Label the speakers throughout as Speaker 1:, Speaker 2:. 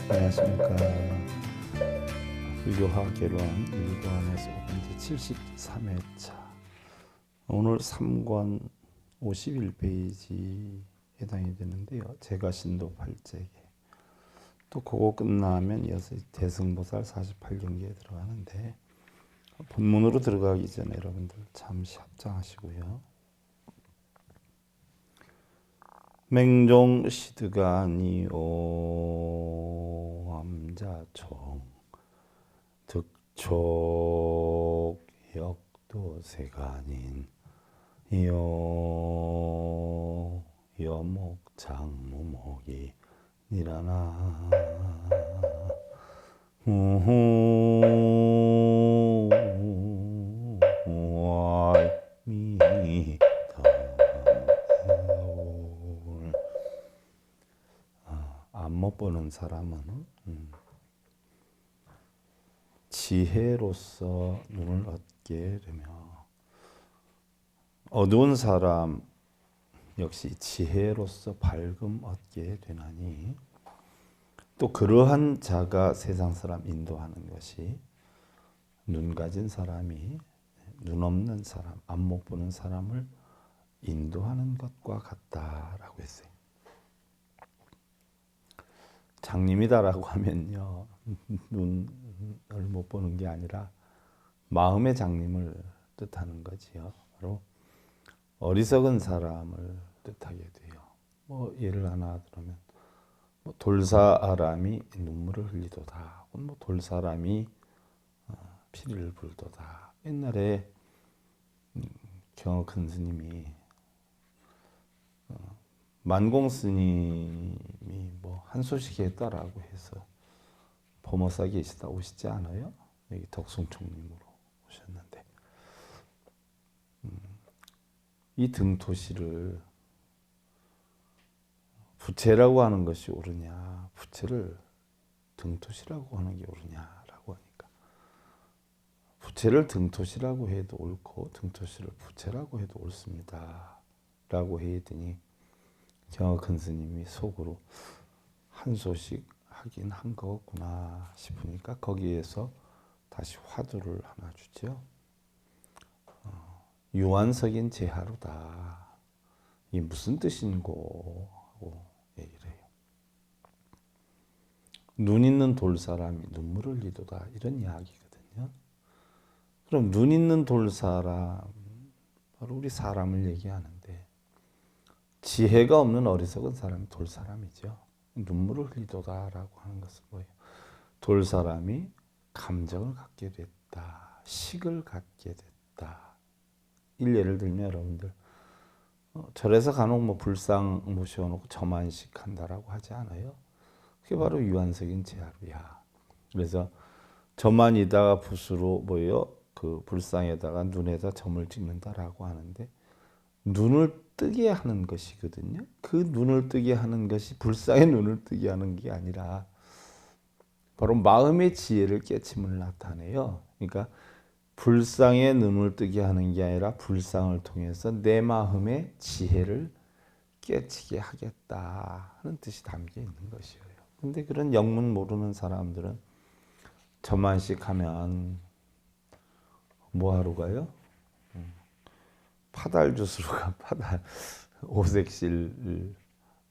Speaker 1: 안녕하십니까. 불교화 개론 1권에서 5번째 73회차. 오늘 3권 51페이지 해당이 되는데요. 제가 신도 8제기. 또 그거 끝나면 이어서 대승보살 48경기에 들어가는데, 본문으로 들어가기 전에 여러분들 잠시 합장하시고요. 맹종 시드가 아니오 암자총 득촉 역도세가 아닌 요 여목 장무목이 니라나 안 못 보는 사람은 지혜로서 눈을 얻게 되며, 어두운 사람 역시 지혜로서 밝음 얻게 되나니, 또 그러한 자가 세상 사람 인도하는 것이 눈 가진 사람이 눈 없는 사람, 안 못 보는 사람을 인도하는 것과 같다라고 했어요. 장님이다라고 하면요, 눈을 못 보는 게 아니라 마음의 장님을 뜻하는 거지요. 바로 어리석은 사람을 뜻하게 돼요. 뭐 예를 하나 들면, 뭐 돌사람이 눈물을 흘리도다, 뭐 돌사람이 피를 불도다. 옛날에 경어 큰 스님이 만공 스님이 뭐 한 소식 했다라고 해서 범어사에 계시다 오시지 않아요? 여기 덕숭총님으로 오셨는데, 이 등토시를 부채라고 하는 것이 옳으냐, 부채를 등토시라고 하는 게 옳으냐라고 하니까, 부채를 등토시라고 해도 옳고 등토시를 부채라고 해도 옳습니다 라고 했더니, 경어 큰 스님이 속으로 한 소식 하긴 한 거구나 싶으니까 거기에서 다시 화두를 하나 주죠. 유한석인 제하루다. 이게 무슨 뜻인고 하고 얘기를 해요. 눈 있는 돌사람이 눈물을 흘리도다, 이런 이야기거든요. 그럼 눈 있는 돌사람, 바로 우리 사람을 얘기하는데, 지혜가 없는 어리석은 사람이 돌사람이죠. 눈물을 흘리도다라고 하는 것은 뭐예요? 돌사람이 감정을 갖게 됐다, 식을 갖게 됐다. 일례를 들면 여러분들, 절에서 간혹 뭐 불상 모셔놓고 점안식 한다라고 하지 않아요? 그게 바로 유한석인 제하루야. 그래서 점안이다가 붓으로 뭐예요? 그 불상에다가 눈에다 점을 찍는다라고 하는데, 눈을 뜨게 하는 것이거든요. 그 눈을 뜨게 하는 것이 불상의 눈을 뜨게 하는 게 아니라 바로 마음의 지혜를 깨침을 나타내요. 그러니까 불상의 눈을 뜨게 하는 게 아니라 불상을 통해서 내 마음의 지혜를 깨치게 하겠다 하는 뜻이 담겨 있는 것이에요. 근데 그런 영문 모르는 사람들은 점안식 하면 뭐 하러 가요? 파달 주스로 가. 파달 오색실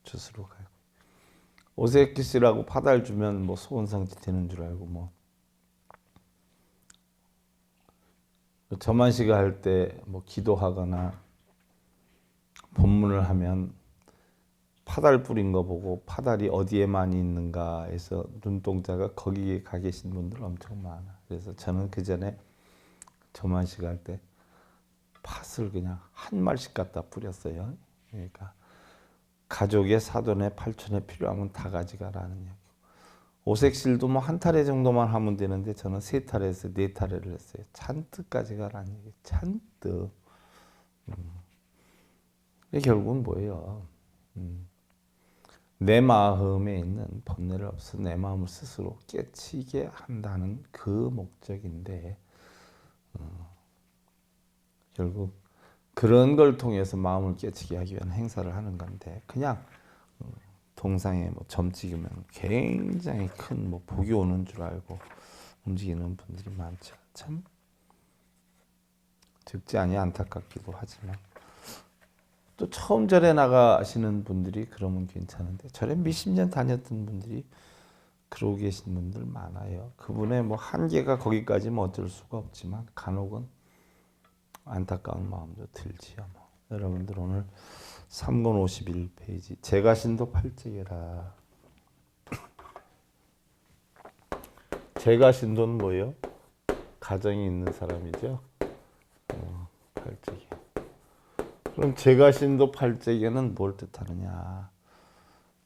Speaker 1: 주스로 가요. 오색실하고 파달 주면 뭐 소원상지 되는 줄 알고, 뭐 점안식 할 때 뭐 기도하거나 법문을 하면 파달 뿌린 거 보고 파달이 어디에 많이 있는가 해서 눈동자가 거기에 가 계신 분들 엄청 많아. 그래서 저는 그 전에 점안식 할 때 팥을 그냥 한 말씩 갖다 뿌렸어요. 그러니까 가족의 사돈의 팔촌에 필요하면 다 가져가라는 얘기. 오색실도 뭐 한 타래 정도만 하면 되는데 저는 세 타래에서 네 타래를 했어요. 잔뜩 가져가라는 얘기. 잔뜩. 결국은 뭐예요? 내 마음에 있는 번뇌를 없어 내 마음을 스스로 깨치게 한다는 그 목적인데, 결국 그런 걸 통해서 마음을 깨치게 하기 위한 행사를 하는 건데, 그냥 동상에 뭐 점 찍으면 굉장히 큰 뭐 복이 오는 줄 알고 움직이는 분들이 많죠. 참 적지 않이 안타깝기도 하지만 또 처음 절에 나가시는 분들이 그러면 괜찮은데 절에 몇십 년 다녔던 분들이 그러고 계신 분들 많아요. 그분의 뭐 한계가 거기까지면 어쩔 수가 없지만 간혹은 안타까운 마음도 들지요. 뭐. 여러분들 오늘 3권 51페이지 제가신도 팔찌개라. 제가신도는 뭐예요? 가정이 있는 사람이죠. 팔찌개. 그럼 제가신도 팔찌개는 뭘 뜻하느냐?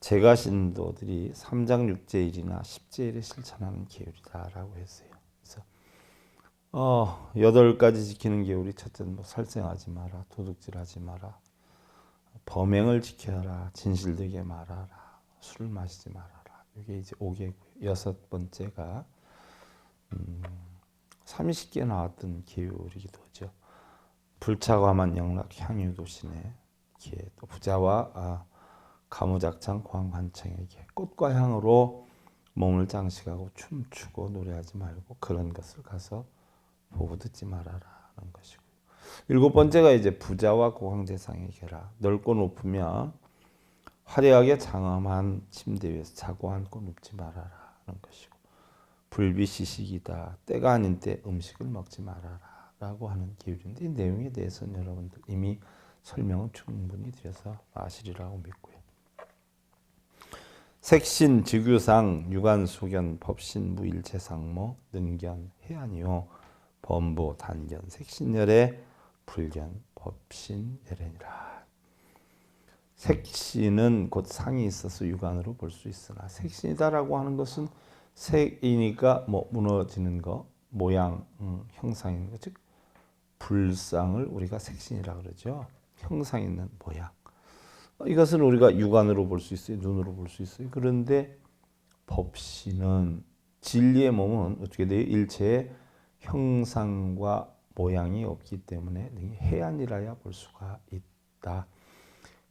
Speaker 1: 제가신도들이 3장 6제1이나 10제1에 실천하는 계율이다라고 했어요. 그래서 8가지 지키는 계율이 첫째는 뭐 살생하지 마라, 도둑질하지 마라, 범행을 지켜라, 진실되게 말하라, 술을 마시지 말아라. 이게 이제 5개고요. 여섯 번째가 삼위십계에 나왔던 계율이기도 하죠. 불차과만 영락 향유도신의 계, 또 부자와 가무작창 광환청의 계, 꽃과 향으로 몸을 장식하고 춤추고 노래하지 말고 그런 것을 가서 보고 듣지 말아라는 것이고요. 7번째가 이제 부자와 고강대상의 계라. 넓고 높으며 화려하게 장엄한 침대 위에서 자고 앉고 눕지 말아라는 것이고, 불비시식이다. 때가 아닌 때 음식을 먹지 말아라라고 하는 계율인데 이 내용에 대해서는 여러분들 이미 설명을 충분히 드려서 아시리라고 믿고요. 색신, 직유상, 유관, 소견, 법신, 무일, 재상모, 능견, 해안이요, 범보, 단견, 색신열의 불견, 법신, 예례니라. 색신은 곧 상이 있어서 유관으로 볼 수 있으나 색신이다라고 하는 것은 색이니까 뭐 무너지는 거, 모양, 형상 있는 거, 즉 불상을 우리가 색신이라 그러죠. 형상 있는 모양. 이것은 우리가 육안으로 볼 수 있어요. 눈으로 볼 수 있어요. 그런데 법신은 진리의 몸은 어떻게 돼요? 일체의 형상과 모양이 없기 때문에 해안이라야 볼 수가 있다.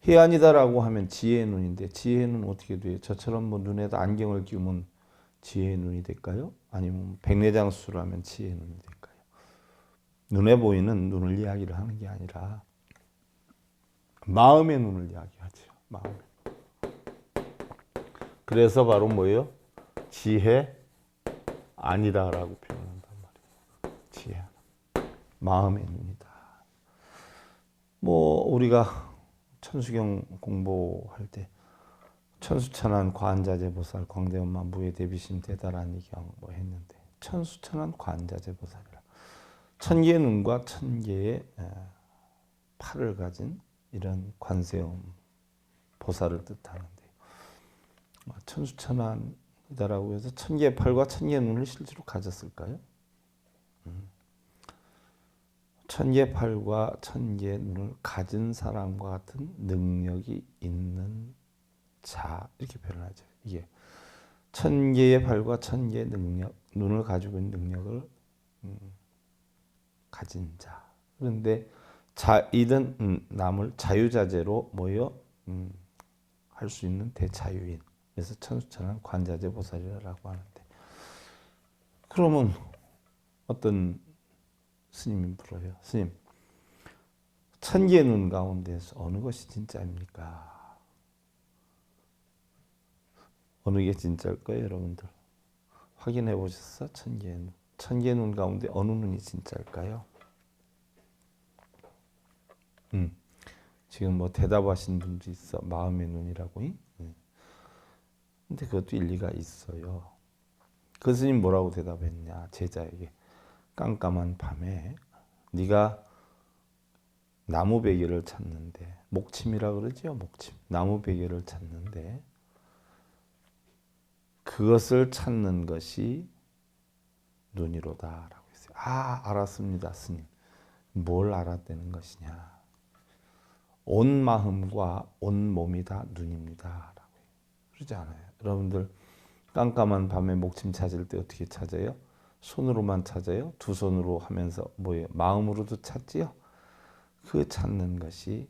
Speaker 1: 해안이다라고 하면 지혜의 눈인데 지혜의 눈은 어떻게 돼요? 저처럼 뭐 눈에다 안경을 끼우면 지혜의 눈이 될까요? 아니면 백내장수를 하면 지혜의 눈이 될까요? 눈에 보이는 눈을 이야기를 하는 게 아니라 마음의 눈을 이야기하죠. 마음의. 그래서 바로 뭐예요? 지혜 아니다라고 표현한단 말이에요. 지혜. 마음의 눈이다. 뭐 우리가 천수경 공부할 때 천수천안 관자재보살 광대엄마 무예 대비심 대단한 이경 뭐 했는데 천수천안 관자재보살이라. 천개의 눈과 천개의 팔을 가진 이런 관세음 보살을 뜻하는데 천수천안이다라고 해서 천개의 팔과 천개의 눈을 실제로 가졌을까요? 천개의 팔과 천개의 눈을 가진 사람과 같은 능력이 있는 자 이렇게 표현하죠. 이게 천개의 팔과 천개의 능력, 눈을 가지고 있는 능력을 가진 자. 그런데 자이든 남을 자유자재로 모여 할 수 있는 대자유인. 그래서 천수천안 관자재 보살이라고 하는데 그러면 어떤 스님이 물어요. 스님, 천개의 눈 가운데서 어느 것이 진짜입니까? 어느 게 진짜일까요, 여러분들? 확인해 보셨어? 천개의 눈. 천개의 눈 가운데 어느 눈이 진짜일까요? 지금 뭐 대답하신 분도 있어. 마음의 눈이라고. 근데 그것도 일리가 있어요. 그 스님 뭐라고 대답했냐? 제자에게. 깜깜한 밤에 네가 나무 베개를 찾는데, 목침이라 그러죠. 목침. 나무 베개를 찾는데 그것을 찾는 것이 눈이로다라고 했어요. 아, 알았습니다, 스님. 뭘 알았다는 것이냐? 온 마음과 온 몸이 다 눈입니다라고 그러지 않아요. 여러분들 깜깜한 밤에 목침 찾을 때 어떻게 찾아요? 손으로만 찾아요? 두 손으로 하면서 뭐예요? 마음으로도 찾지요? 그 찾는 것이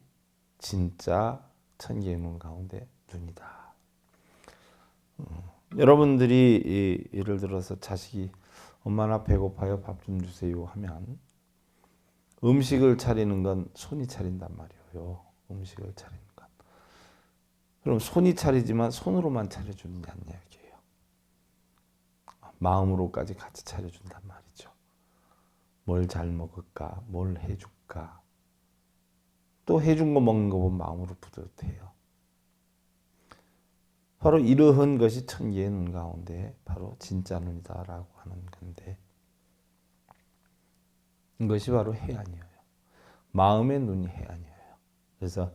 Speaker 1: 진짜 천개의 눈 가운데 눈이다. 여러분들이 예를 들어서 자식이 엄마 나 배고파요 밥 좀 주세요 하면 음식을 차리는 건 손이 차린단 말이에요. 음식을 차리는 건. 그럼 손이 차리지만 손으로만 차려주느냐는 이야기예요. 마음으로까지 같이 차려준단 말이죠. 뭘 잘 먹을까? 뭘 해줄까? 또 해준 거 먹는 거 보면 마음으로 뿌듯해요. 바로 이러한 것이 천기의 눈 가운데 바로 진짜 눈이다라고 하는 건데 이것이 바로 해안이에요. 마음의 눈이 해안이에요. 그래서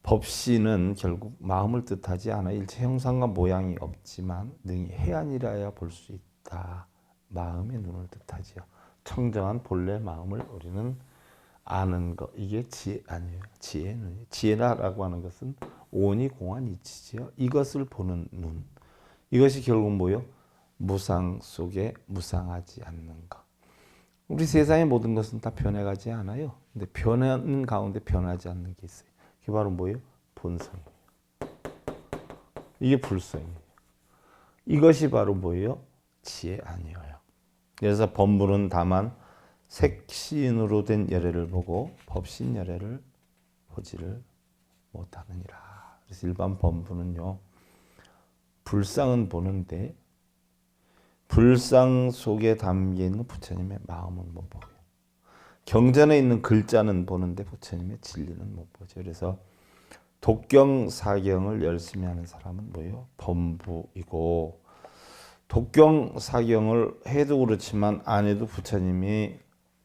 Speaker 1: 법신은 결국 마음을 뜻하지 않아 일체 형상과 모양이 없지만 능히 해안이라야 볼 수 있다. 마음의 눈을 뜻하지요. 청정한 본래 마음을 우리는 아는 것, 이게 지혜 아니에요. 지혜의 눈이. 지혜라고 하는 것은 오니 공한 이치지요. 이것을 보는 눈. 이것이 결국 뭐요? 무상 속에 무상하지 않는 것. 우리 세상의 모든 것은 다 변해가지 않아요. 근데 변하는 가운데 변하지 않는 게 있어요. 그게 바로 뭐예요? 본성이에요. 이게 불성이에요. 이것이 바로 뭐예요? 지혜 아니에요. 그래서 법문은 다만 색신으로 된 열애를 보고 법신 열애를 보지를 못하느니라. 그래서 일반 법문은요. 불상은 보는데 불상 속에 담겨있는 부처님의 마음은 못 보고요. 경전에 있는 글자는 보는데 부처님의 진리는 못 보죠. 그래서 독경 사경을 열심히 하는 사람은 뭐예요? 범부이고 독경 사경을 해도 그렇지만 안 해도 부처님이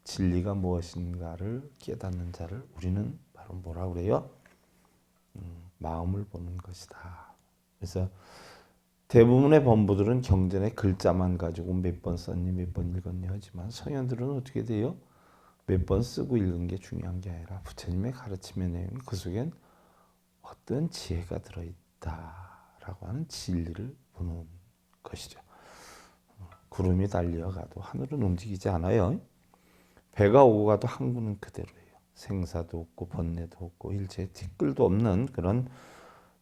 Speaker 1: 진리가 무엇인가를 깨닫는 자를 우리는 바로 뭐라 그래요? 마음을 보는 것이다. 그래서 대부분의 범부들은 경전의 글자만 가지고 몇 번 썼니 몇 번 읽었니 하지만 성현들은 어떻게 돼요? 몇 번 쓰고 읽은 게 중요한 게 아니라 부처님의 가르침의 내용 그 속엔 어떤 지혜가 들어있다라고 하는 진리를 보는 것이죠. 구름이 달려가도 하늘은 움직이지 않아요. 배가 오고 가도 항구는 그대로예요. 생사도 없고 번뇌도 없고 일체의 티끌도 없는 그런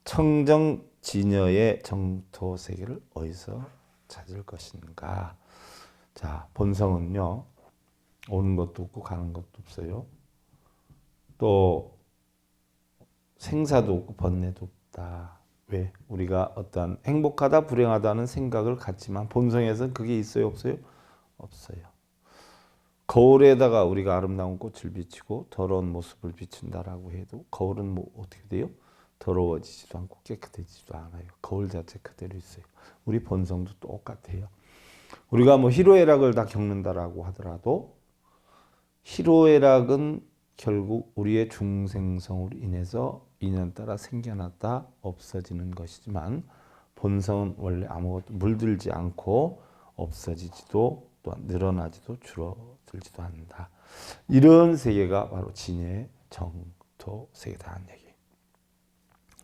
Speaker 1: 청정진여의 정토 세계를 어디서 찾을 것인가. 자, 본성은요. 오는 것도 없고 가는 것도 없어요. 또 생사도 없고 번뇌도 없다. 왜? 우리가 어떤 행복하다 불행하다는 생각을 갖지만 본성에서는 그게 있어요 없어요? 없어요. 거울에다가 우리가 아름다운 꽃을 비치고 더러운 모습을 비춘다라고 해도 거울은 뭐 어떻게 돼요? 더러워지지도 않고 깨끗해지지도 않아요. 거울 자체 그대로 있어요. 우리 본성도 똑같아요. 우리가 뭐 희로애락을 다 겪는다라고 하더라도 희로애락은 결국 우리의 중생성으로 인해서 인연 따라 생겨났다 없어지는 것이지만 본성은 원래 아무것도 물들지 않고 없어지지도 또한 늘어나지도 줄어들지도 않는다. 이런 세계가 바로 진의 정토 세계다는 얘기.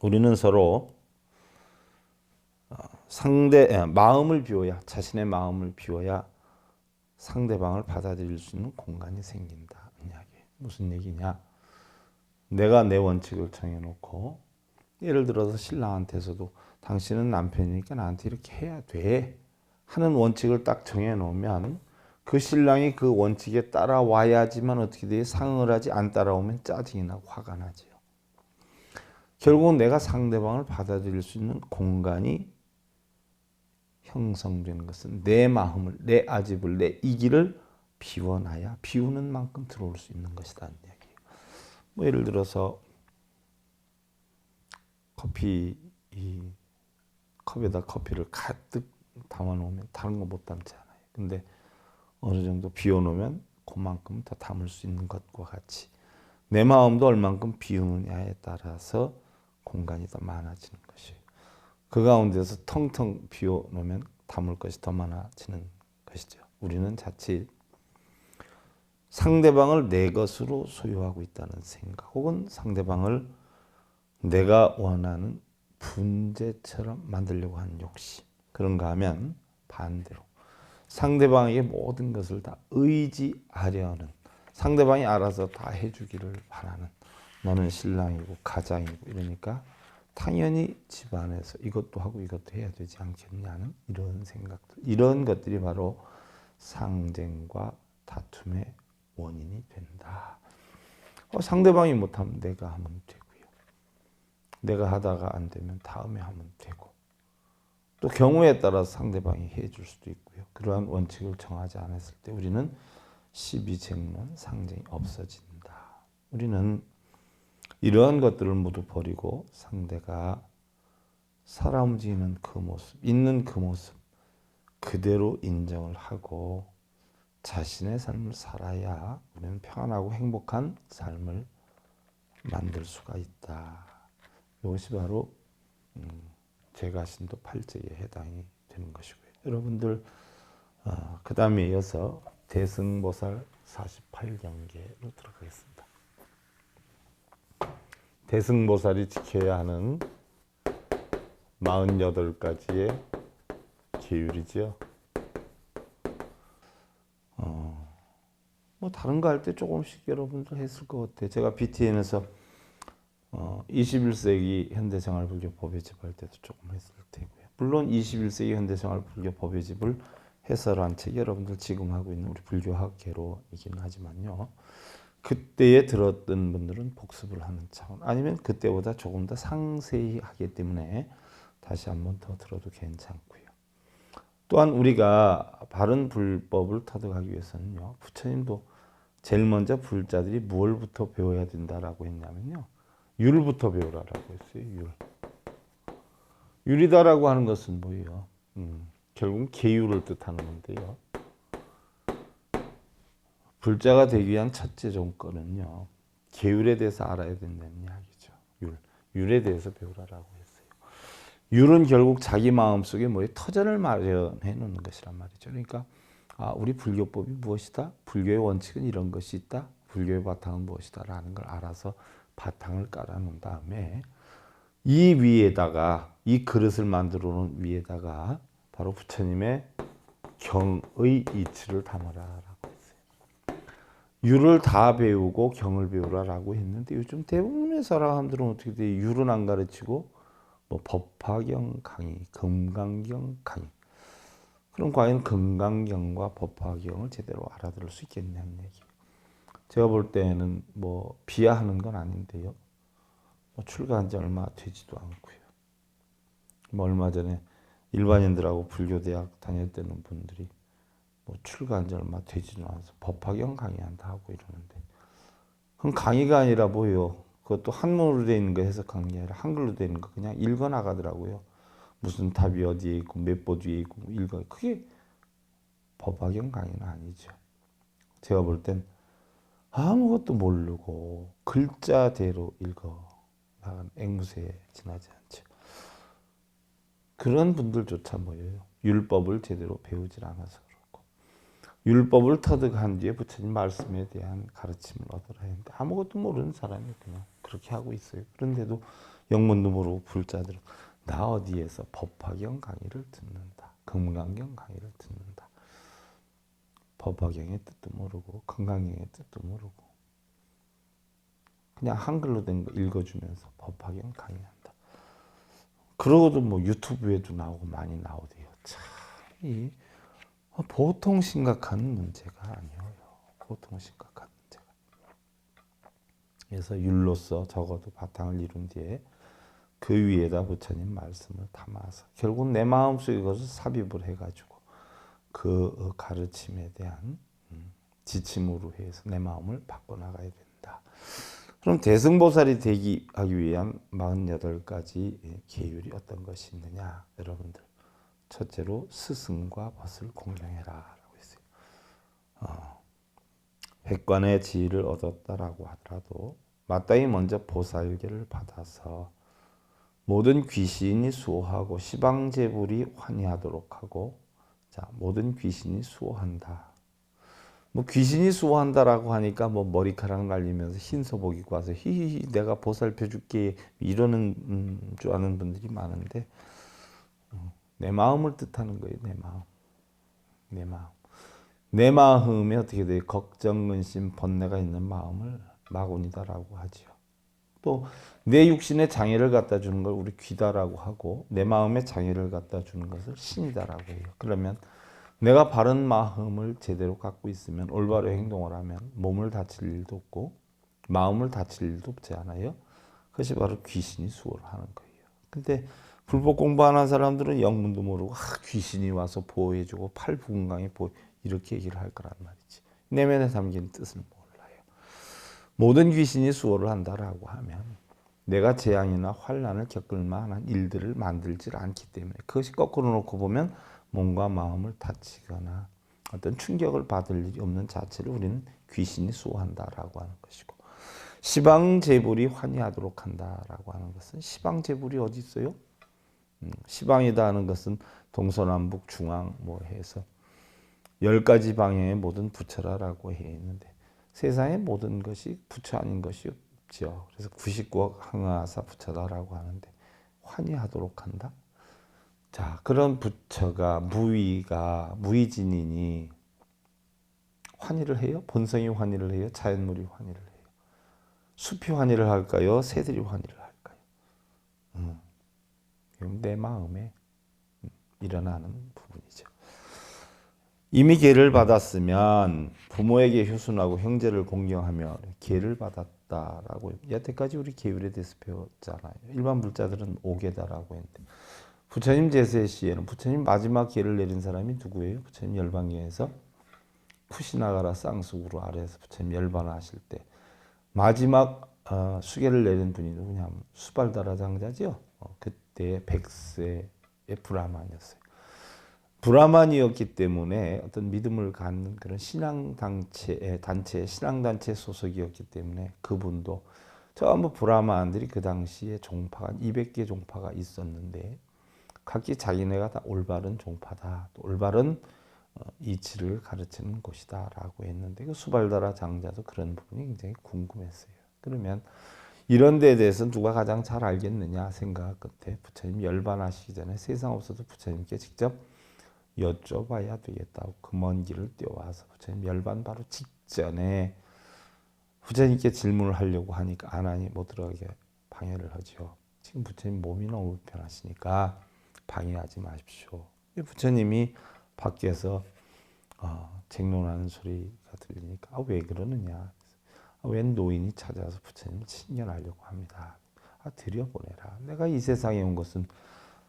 Speaker 1: 우리는 서로 마음을 비워야 자신의 마음을 비워야 상대방을 받아들일 수 있는 공간이 생긴다. 이야기. 무슨 얘기냐? 내가 내 원칙을 정해놓고 예를 들어서 신랑한테서도 당신은 남편이니까 나한테 이렇게 해야 돼 하는 원칙을 딱 정해놓으면 그 신랑이 그 원칙에 따라와야지만 어떻게 돼? 상응을 하지 안 따라오면 짜증이 나고 화가 나죠. 결국은 내가 상대방을 받아들일 수 있는 공간이 형성되는 것은 내 마음을, 내 아집을, 내 이기를 비워놔야 비우는 만큼 들어올 수 있는 것이다. 이야기예요. 뭐 예를 들어서 컵에다 커피를 가득 담아놓으면 다른 거 못 담지 않아요. 근데 어느 정도 비워놓으면 그만큼 더 담을 수 있는 것과 같이 내 마음도 얼만큼 비우느냐에 따라서 공간이 더 많아지는 것이에요. 그 가운데서 텅텅 비워놓으면 담을 것이 더 많아지는 것이죠. 우리는 자칫 상대방을 내 것으로 소유하고 있다는 생각 혹은 상대방을 내가 원하는 분재처럼 만들려고 하는 욕심. 그런가 하면 반대로 상대방에게 모든 것을 다 의지하려는 상대방이 알아서 다 해주기를 바라는 너는 신랑이고 가장이고 이러니까 당연히 집안에서 이것도 하고 이것도 해야 되지 않겠냐는 이런 생각들, 이런 것들이 바로 상쟁과 다툼의 원인이 된다. 상대방이 못하면 내가 하면 되고요. 내가 하다가 안 되면 다음에 하면 되고, 또 경우에 따라서 상대방이 해줄 수도 있고요. 그러한 원칙을 정하지 않았을 때 우리는 시비쟁론, 상쟁이 없어진다. 우리는 이러한 것들을 모두 버리고 상대가 살아 움직이는 그 모습, 있는 그 모습 그대로 인정을 하고 자신의 삶을 살아야 우리는 평안하고 행복한 삶을 만들 수가 있다. 이것이 바로 제가신도 8제에 해당이 되는 것이고요. 여러분들 그 다음에 이어서 대승보살 48경계로 들어가겠습니다. 대승보살이 지켜야 하는 48가지의 계율이지요. 뭐 다른 거 할 때 조금씩 여러분들 했을 것 같아요. 제가 BTN에서 21세기 현대생활불교 법요집 할 때도 조금 했을 테고요. 물론 21세기 현대생활불교 법요집을 해설한 책이 여러분들 지금 하고 있는 우리 불교학계로이긴 하지만요. 그때에 들었던 분들은 복습을 하는 차원, 아니면 그때보다 조금 더 상세히 하기 때문에 다시 한번 더 들어도 괜찮고요. 또한 우리가 바른 불법을 터득하기 위해서는요, 부처님도 제일 먼저 불자들이 무엇부터 배워야 된다라고 했냐면요, 율부터 배우라라고 했어요. 율. 율이다라고 하는 것은 뭐예요? 결국은 계율을 뜻하는 건데요. 불자가 되기 위한 첫째 조건은요, 계율에 대해서 알아야 된다는 이야기죠. 율. 율에 대해서 배우라라고 했어요. 율은 결국 자기 마음속에 뭐에 터전을 마련해 놓는 것이란 말이죠. 그러니까 우리 불교법이 무엇이다? 불교의 원칙은 이런 것이 있다. 불교의 바탕은 무엇이다 라는 걸 알아서 바탕을 깔아 놓은 다음에 이 위에다가, 이 그릇을 만들어 놓은 위에다가 바로 부처님의 경의 이치를 담아라 라고 했어요. 율을 다 배우고 경을 배우라라고 했는데 요즘 대부분의 사람들은 어떻게 돼? 율은 안 가르치고 뭐 법화경 강의, 금강경 강의. 그럼 과연 금강경과 법화경을 제대로 알아들을 수 있겠냐는 얘기예요. 제가 볼 때는 뭐 비하하는 건 아닌데요. 뭐 출가한 지 얼마 되지도 않고요. 뭐 얼마 전에 일반인들하고 불교대학 다닐 때는 분들이 뭐 출가한 지 얼마 되지도 않아서 법화경 강의한다 하고 이러는데, 그럼 강의가 아니라 뭐예요? 그것도 한문으로 되어 있는 거 해석하는 게 아니라 한글로 되어 있는 거 그냥 읽어 나가더라고요. 무슨 답이 어디에 있고 몇 보 뒤에 있고 읽어. 그게 법화경 강의는 아니죠. 제가 볼 땐 아무것도 모르고 글자대로 읽어 나간 앵무새에 지나지 않죠. 그런 분들조차 뭐예요? 율법을 제대로 배우질 않아서 그렇고, 율법을 터득한 뒤에 부처님 말씀에 대한 가르침을 얻으라 했는데 아무것도 모르는 사람이 그냥 그렇게 하고 있어요. 그런데도 영문도 모르고 불자들은 나 어디에서 법화경 강의를 듣는다, 금강경 강의를 듣는다. 법화경의 뜻도 모르고 금강경의 뜻도 모르고 그냥 한글로 된 거 읽어주면서 법화경 강의한다. 그러고도 뭐 유튜브에도 나오고 많이 나오대요. 참, 이 보통 심각한 문제가 아니에요. 보통 심각한 문제가. 그래서 율로서 적어도 바탕을 이룬 뒤에 그 위에다 부처님 말씀을 담아서 결국 내 마음속에 그것을 삽입을 해가지고 그 가르침에 대한 지침으로 해서 내 마음을 바꿔나가야 된다. 그럼 대승보살이 하기 위한 48가지 계율이 어떤 것이 있느냐? 여러분들, 첫째로 스승과 벗을 공경해라 라고 했어요. 백관의 지위를 얻었다라고 하더라도 마땅히 먼저 보살계를 받아서 모든 귀신이 수호하고 시방제불이 환희하도록 하고, 자, 모든 귀신이 수호한다. 뭐 귀신이 수호한다라고 하니까 뭐 머리카락 날리면서 흰소복 입고 와서 히히히 내가 보살펴 줄게 이러는 줄 아는 분들이 많은데, 내 마음을 뜻하는 거예요. 내 마음. 내 마음. 내 마음에 어떻게 돼요? 걱정, 근심, 번뇌가 있는 마음을 마군이다라고 하지요. 또 내 육신에 장애를 갖다 주는 걸 우리 귀다라고 하고 내 마음에 장애를 갖다 주는 것을 신이다라고 해요. 그러면 내가 바른 마음을 제대로 갖고 있으면 올바로 행동을 하면 몸을 다칠 일도 없고 마음을 다칠 일도 없지 않아요? 그것이 바로 귀신이 수호를 하는 거예요. 근데 불법 공부하는 사람들은 영문도 모르고 귀신이 와서 보호해주고 팔부건강에 보호 이렇게 얘기를 할 거란 말이지. 내면에 담긴 뜻은 몰라요. 모든 귀신이 수호를 한다라고 하면 내가 재앙이나 환난을 겪을 만한 일들을 만들지 않기 때문에 그것이 거꾸로 놓고 보면 몸과 마음을 다치거나 어떤 충격을 받을 일이 없는 자체를 우리는 귀신이 수호한다라고 하는 것이고 시방제불이 환희하도록 한다라고 하는 것은 시방제불이 어디 있어요? 시방이다 하는 것은 동서남북 중앙 뭐 해서 10가지 방향의 모든 부처라라고 해 있는데 세상의 모든 것이 부처 아닌 것이 없죠. 그래서 99억 항하사 부처다라고 하는데 환희하도록 한다. 자, 그런 부처가 무의진이니 환희를 해요? 본성이 환희를 해요? 자연물이 환희를 해요? 숲이 환희를 할까요? 새들이 환희를 할까요? 내 마음에 일어나는 부분이죠. 이미 계를 받았으면 부모에게 효순하고 형제를 공경하며 계를 받았다라고 여태까지 우리 계율에 대해서 배웠잖아요. 일반 불자들은 5계다라고 했는데 부처님 제세 시에는 부처님 마지막 계를 내린 사람이 누구예요? 부처님 열반경에서 푸시나가라 쌍수구로 아래에서 부처님 열반하실 때 마지막 수계를 내린 분이 누구냐면 수발다라 장자죠. 그때 100세의 브라만이었어요. 브라만이었기 때문에 어떤 믿음을 갖는 그런 단체의 신앙단체 소속이었기 때문에 그분도 전부 브라만들이 그 당시에 종파가 200개 종파가 있었는데 각기 자기네가 다 올바른 종파다. 또 올바른 이치를 가르치는 곳이다 라고 했는데 그 수발다라 장자도 그런 부분이 굉장히 궁금했어요. 그러면 이런 데에 대해서 누가 가장 잘 알겠느냐 생각 끝에 부처님 열반하시기 전에 세상 없어도 부처님께 직접 여쭤봐야 되겠다고 그 먼 길을 뛰어와서 부처님 열반 바로 직전에 부처님께 질문을 하려고 하니까 안 하니 못 들어가게 방해를 하죠. 지금 부처님 몸이 너무 불편하시니까 방해하지 마십시오. 부처님이 밖에서 쟁론하는 소리가 들리니까 왜 그러느냐. 웬 노인이 찾아와서 부처님을 친견하려고 합니다. 들여보내라. 내가 이 세상에 온 것은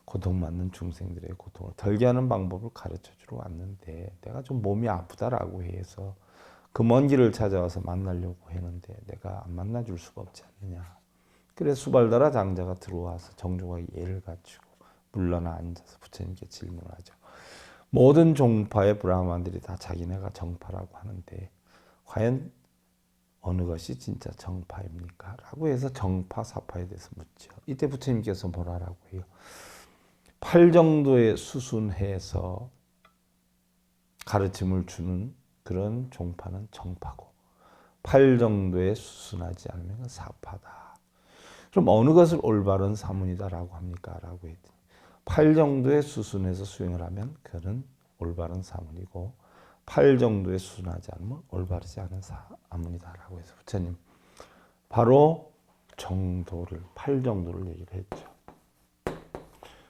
Speaker 1: 고통받는 중생들의 고통을 덜게 하는 방법을 가르쳐주러 왔는데 내가 좀 몸이 아프다라고 해서 그 먼 길을 찾아와서 만나려고 했는데 내가 안 만나줄 수가 없지 않느냐. 그래서 수발다라 장자가 들어와서 정중하게 예를 갖추고 물러나 앉아서 부처님께 질문하죠. 모든 종파의 브라ಹ만들이 다 자기네가 정파라고 하는데 과연 어느 것이 진짜 정파입니까? 라고 해서 정파, 사파에 대해서 묻죠. 이때 부처님께서 뭐라고 해요? 8 정도의 수순해서 가르침을 주는 그런 종파는 정파고 8 정도의 수순하지 않으면 사파다. 그럼 어느 것을 올바른 사문이다라고 합니까? 라고 했더니 8 정도의 수순해서 수행을 하면 그는 올바른 사문이고 8 정도의 수순하지 않으면 올바르지 않은 사문이다라고 해서 부처님 바로 정도를 8 정도를 얘기를 했죠.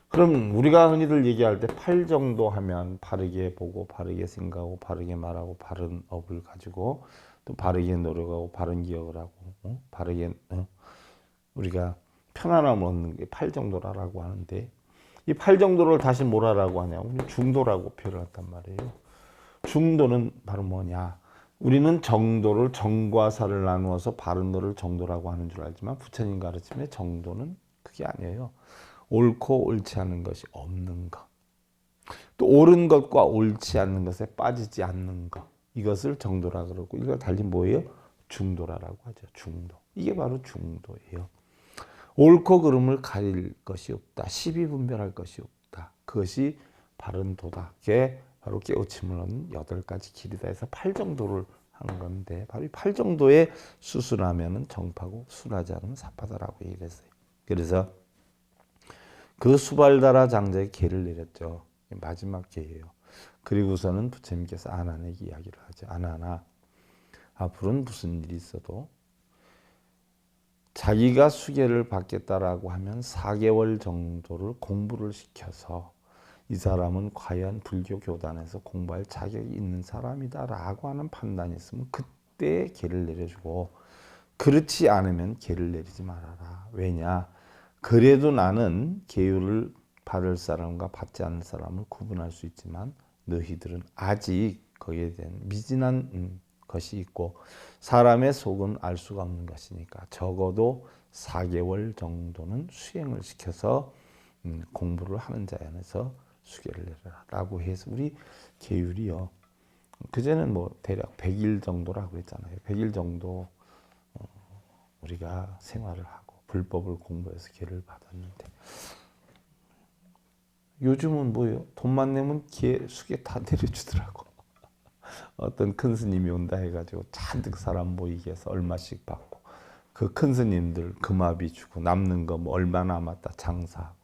Speaker 1: 그럼 우리가 흔히들 얘기할 때 8 정도 하면 바르게 보고 바르게 생각하고 바르게 말하고 바른 업을 가지고 또 바르게 노력하고 바른 기억을 하고 바르게 우리가 편안함을 얻는 게 8 정도라고 하는데 이 8 정도를 다시 뭐라고 하냐? 우리 중도라고 표현했단 말이에요. 중도는 바로 뭐냐? 우리는 정도를 정과 사를 나누어서 바른 도를 정도라고 하는 줄 알지만 부처님 가르침의 정도는 그게 아니에요. 옳고 옳지 않은 것이 없는 것. 또 옳은 것과 옳지 않는 것에 빠지지 않는 것. 이것을 정도라 그러고 이걸 달리 뭐예요? 중도라고 하죠. 중도. 이게 바로 중도예요. 옳고 그름을 가릴 것이 없다. 시비 분별할 것이 없다. 그것이 바른 도다. 그게 바로 깨우침을 얻는 8가지 길이다 해서 8 정도를 한 건데 바로 이 8 정도의 수순하면은 정파고 순하지 않으면 사파다라고 얘기를 했어요. 그래서 그 수발다라 장자의 계를 내렸죠. 마지막 계예요. 그리고서는 부처님께서 아난에게 이야기를 하죠. 아난아, 앞으로는 무슨 일이 있어도 자기가 수계를 받겠다라고 하면 4개월 정도를 공부를 시켜서 이 사람은 과연 불교 교단에서 공부할 자격이 있는 사람이다라고 하는 판단이 있으면 그때 계를 내려주고, 그렇지 않으면 계를 내리지 말아라. 왜냐? 그래도 나는 계율을 받을 사람과 받지 않는 사람을 구분할 수 있지만 너희들은 아직 거기에 대한 미진한 것이 있고 사람의 속은 알 수가 없는 것이니까 적어도 4개월 정도는 수행을 시켜서 공부를 하는 자에 한해서 수계를 내려라 라고 해서 우리 계율이요, 그전에는 뭐 대략 100일 정도라고 했잖아요. 100일 정도 우리가 생활을 하고 불법을 공부해서 계를 받았는데, 요즘은 뭐예요? 돈만 내면 수계 다 내려주더라고. 어떤 큰 스님이 온다 해가지고 잔뜩 사람 모이게 해서 얼마씩 받고, 그 큰 스님들 금화비 주고 남는 거 뭐 얼마 남았다 장사하고.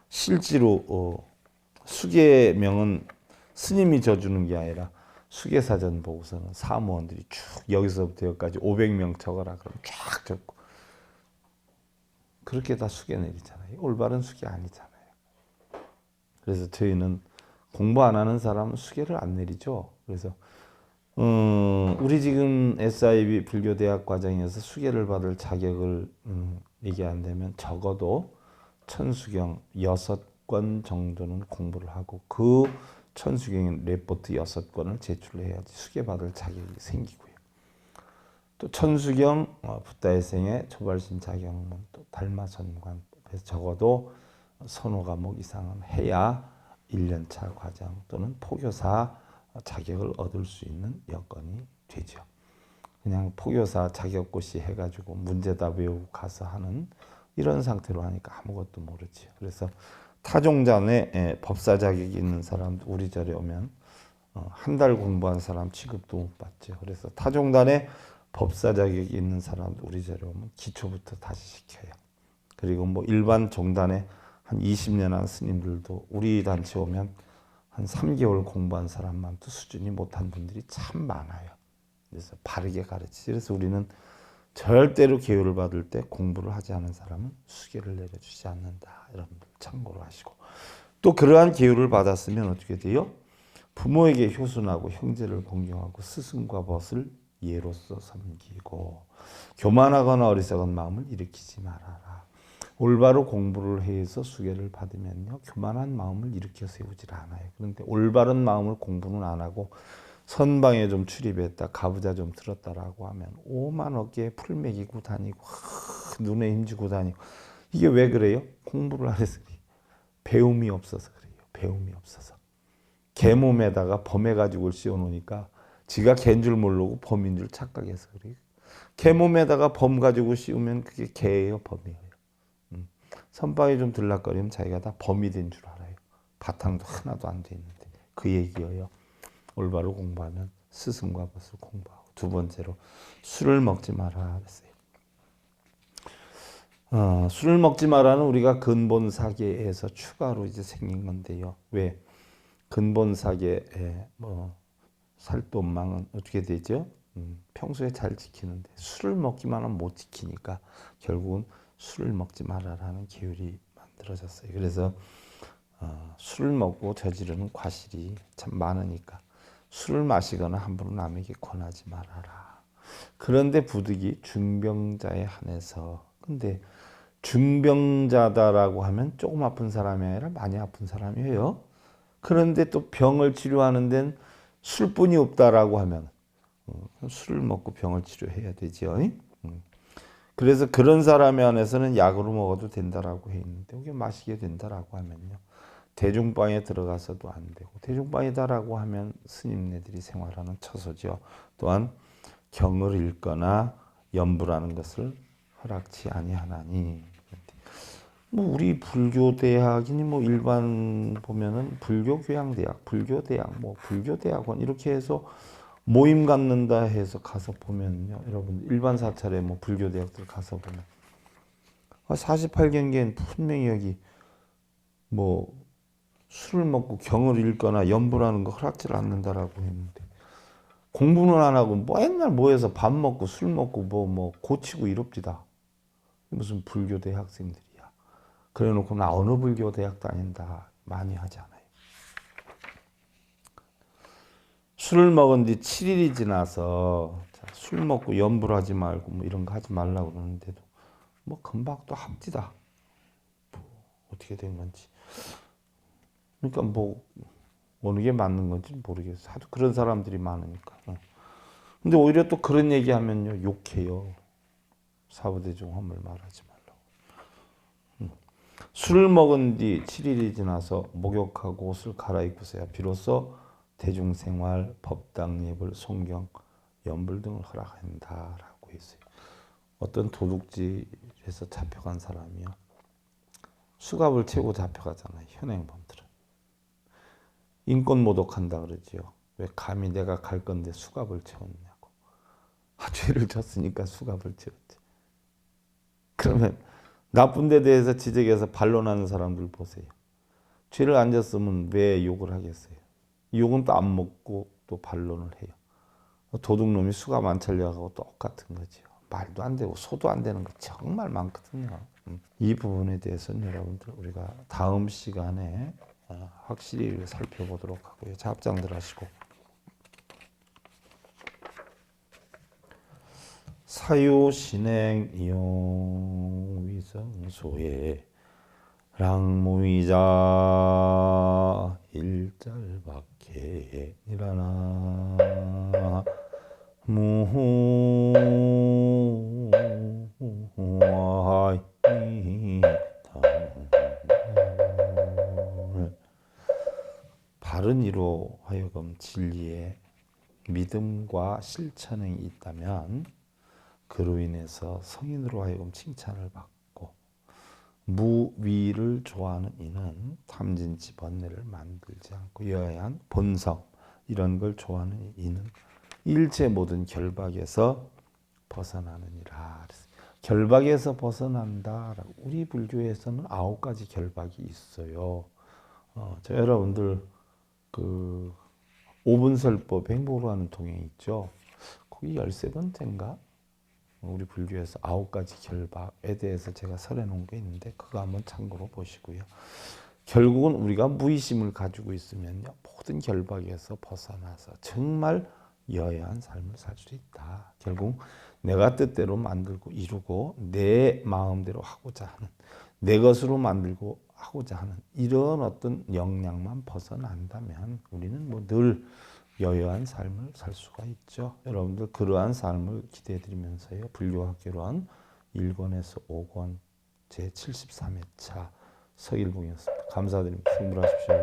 Speaker 1: 실제로 수계명은 스님이 져주는 게 아니라 수계사전 보고서는 사무원들이 쭉 여기서부터 여기까지 500명 적어라 그러면 쫙 적고, 그렇게 다 수계 내리잖아요. 올바른 수계 아니잖아요. 그래서 저희는 공부 안 하는 사람은 수계를 안 내리죠. 그래서 우리 지금 SIB 불교대학 과정에서 수계를 받을 자격을 얘기한다면 적어도 천수경 6권 정도는 공부를 하고 그 천수경 레포트 6권을 제출해야지 수계받을 자격이 생기고요. 또 천수경 붓다혜생의 초발심 자경문, 또 달마선관, 그래서 적어도 서너 과목 이상은 해야 1년차 과정 또는 포교사 자격을 얻을 수 있는 여건이 되죠. 그냥 포교사 자격고시 해가지고 문제다 외우고 가서 하는 이런 상태로 하니까 아무것도 모르지. 그래서 타종단에 법사 자격이 있는 사람도 우리 절에 오면 한 달 공부한 사람 취급도 못 받죠. 그래서 타종단에 법사 자격이 있는 사람도 우리 절에 오면 기초부터 다시 시켜요. 그리고 뭐 일반 종단에 한 20년 한 스님들도 우리 단체 오면 한 3개월 공부한 사람만 또 수준이 못한 분들이 참 많아요. 그래서 바르게 가르치지. 그래서 우리는 절대로 계율을 받을 때 공부를 하지 않은 사람은 수계를 내려주지 않는다. 여러분들 참고로 하시고, 또 그러한 계율을 받았으면 어떻게 돼요? 부모에게 효순하고 형제를 공경하고 스승과 벗을 예로서 섬기고, 교만하거나 어리석은 마음을 일으키지 말아라. 올바로 공부를 해서 수계를 받으면요, 교만한 마음을 일으켜 세우질 않아요. 그런데 올바른 마음을 공부는 안 하고 선방에 좀 출입했다, 가부좌 좀 들었다라고 하면 오만 어깨에 풀 매기고 다니고 눈에 힘주고 다니고, 이게 왜 그래요? 공부를 안 해서 그래요. 배움이 없어서 그래요. 배움이 없어서. 개 몸에다가 범의 가죽을 씌워놓으니까 지가 개인 줄 모르고 범인 줄 착각해서 그래요. 개 몸에다가 범 가지고 씌우면 그게 개예요, 범이에요. 선방에 좀 들락거리면 자기가 다 범이 된 줄 알아요. 바탕도 하나도 안 돼 있는데. 그 얘기예요. 올바로 공부하면 스승과 벗을 공부하고, 두 번째로 술을 먹지 마라 그랬어요. 술을 먹지 마라는 우리가 근본 사계에서 추가로 이제 생긴 건데요. 왜? 근본 사계에 뭐 살돈망은 어떻게 되죠? 평소에 잘 지키는데 술을 먹기만 하면 못 지키니까 결국은 술을 먹지 말아라는 계율이 만들어졌어요. 그래서 술을 먹고 저지르는 과실이 참 많으니까 술을 마시거나 함부로 남에게 권하지 말아라. 그런데 부득이 중병자에 한해서, 근데 중병자다라고 하면 조금 아픈 사람이 아니라 많이 아픈 사람이에요. 그런데 또 병을 치료하는 데는 술뿐이 없다라고 하면 술을 먹고 병을 치료해야 되죠. 그래서 그런 사람에 한해서는 약으로 먹어도 된다라고 해 있는데, 그게 마시게 된다라고 하면요, 대중방에 들어가서도 안 되고, 대중방이다라고 하면 스님네들이 생활하는 처소죠. 또한 경을 읽거나 연부라는 것을 허락치 아니하나니. 뭐 우리 불교 대학이니 뭐 일반 보면은 불교 교양대학, 불교 대학, 뭐 불교 대학원 이렇게 해서 모임 갖는다 해서 가서 보면요, 여러분 일반 사찰에 뭐 불교 대학들 가서 보면 48경계는 분명히 여기 뭐 술을 먹고 경을 읽거나 연부라는 거 허락지를 않는다라고 했는데, 공부는 안 하고 뭐 맨날 모여서 밥 먹고 술 먹고 뭐 고치고 이럽디다. 무슨 불교 대학생들이야. 그래놓고 나 어느 불교 대학 다닌다 많이 하잖아요. 술을 먹은 뒤 7일이 지나서 술 먹고 염불하지 말고 뭐 이런 거 하지 말라고 그러는데도 뭐 금방 또 합디다. 뭐 어떻게 된 건지. 그러니까 뭐 어느 게 맞는 건지 모르겠어. 하도 그런 사람들이 많으니까. 근데 오히려 또 그런 얘기하면요 욕해요. 사부대중 허물 말하지 말라고. 술을 먹은 뒤 7일이 지나서 목욕하고 옷을 갈아입고서야 비로소 대중생활, 법당 예불, 송경, 연불 등을 허락한다라고 했어요. 어떤 도둑질에서 잡혀간 사람이요. 수갑을 채우고 잡혀가잖아요. 현행범들은. 인권 모독한다 그러지요. 왜 감히 내가 갈 건데 수갑을 채웠냐고. 죄를 졌으니까 수갑을 채웠지. 그러면 나쁜 데 대해서 지적해서 반론하는 사람들 보세요. 죄를 안 졌으면 왜 욕을 하겠어요. 욕은 또 안 먹고 또 반론을 해요. 도둑놈이 수갑 안 차려가고 똑같은 거죠. 말도 안 되고 소도 안 되는 거 정말 많거든요. 이 부분에 대해서는 여러분들 우리가 다음 시간에 확실히 살펴보도록 하고요. 잡장들 하시고. 사유신행 이용 위성소에 랑무이자 일짤밖에 일하나 무하이 바른 이로 하여금 진리에 믿음과 실천이 있다면 그로 인해서 성인으로 하여금 칭찬을 받고 무위를 좋아하는 이는 탐진치 번뇌를 만들지 않고 여야한 본성 이런 걸 좋아하는 이는 일체 모든 결박에서 벗어나느니라. 결박에서 벗어난다라고. 우리 불교에서는 9가지 결박이 있어요. 저 여러분들 그 5분설법 행복으로 하는 동행 있죠. 거기 13번째인가? 우리 불교에서 9가지 결박에 대해서 제가 설해 놓은 게 있는데 그거 한번 참고로 보시고요. 결국은 우리가 무의심을 가지고 있으면요. 모든 결박에서 벗어나서 정말 여야한 삶을 살 수 있다. 결국 내가 뜻대로 만들고 이루고 내 마음대로 하고자 하는 내 것으로 만들고 하고자 하는 이런 어떤 역량만 벗어난다면 우리는 뭐 늘 여여한 삶을 살 수가 있죠. 여러분들 그러한 삶을 기대해 드리면서요. 불교학개론 1권에서 5권 제73회차 서일공이었습니다. 감사드립니다. 승불하십시오.